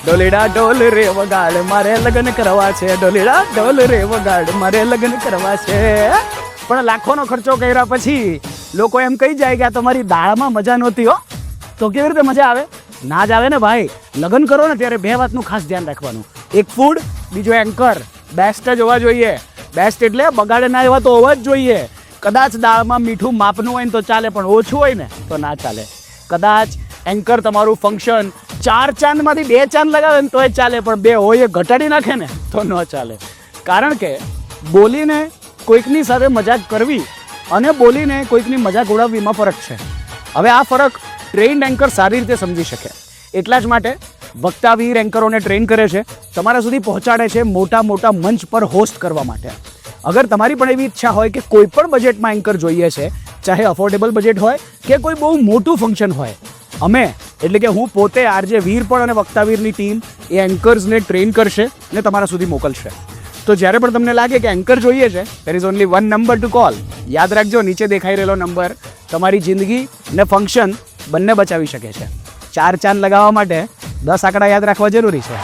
ડોલીડા ડોલ રે વગાડ મારે લગ્ન કરવા છે, ડોલીડા ડોલ રે વગાડ મારે લગ્ન કરવા છે. પણ લાખોનો ખર્ચો કર્યા પછી લોકો એમ કહી જાય કે આ તમારી દાળમાં મજા નહોતી હો. તો કેવી રીતે મજા આવે? ના જ આવે ને ભાઈ. લગ્ન કરો ને ત્યારે બે વાતનું ખાસ ધ્યાન રાખવાનું. એક ફૂડ, બીજો એન્કર. બેસ્ટ જ હોવા જોઈએ. બેસ્ટ એટલે બગાડે ના એવા તો હોવા જ જોઈએ. કદાચ દાળમાં મીઠું માપનું હોય ને તો ચાલે, પણ ઓછું હોય ને તો ના ચાલે. કદાચ એન્કર તમારું ફંક્શન 4 ચાંદમાંથી 2 ચાંદ લગાવે ને તોય ચાલે, પણ 2 હોય એ ઘટાડી નાખે ને તો ન ચાલે. કારણ કે બોલીને કોઈકની સાથે મજાક કરવી અને બોલીને કોઈકની મજાક ઉડાવવીમાં ફરક છે. હવે આ ફરક ટ્રેન્ડ એન્કર સારી રીતે સમજી શકે. એટલા જ માટે વક્તાવીર એન્કરોને ટ્રેન કરે છે, તમારા સુધી પહોંચાડે છે મોટા મોટા મંચ પર હોસ્ટ કરવા માટે. અગર તમારી પણ એવી ઈચ્છા હોય કે કોઈ પણ બજેટમાં એન્કર જોઈએ છે, ચાહે અફોર્ડેબલ બજેટ હોય કે કોઈ બહુ મોટું ફંક્શન હોય, અમે એટલે કે હું પોતે આરજે વીર પણ અને વક્તાવીરની ટીમ એ એન્કર્સને ટ્રેન કરશે અને તમારા સુધી મોકલશે. તો જ્યારે પણ તમને લાગે કે એન્કર જોઈએ છે, there is only one number to call. યાદ રાખજો, નીચે દેખાઈ રહેલો નંબર તમારી જિંદગી ને ફંક્શન બંને બચાવી શકે છે. 4 ચાંદ લગાવવા માટે 10 આંકડા યાદ રાખવા જરૂરી છે.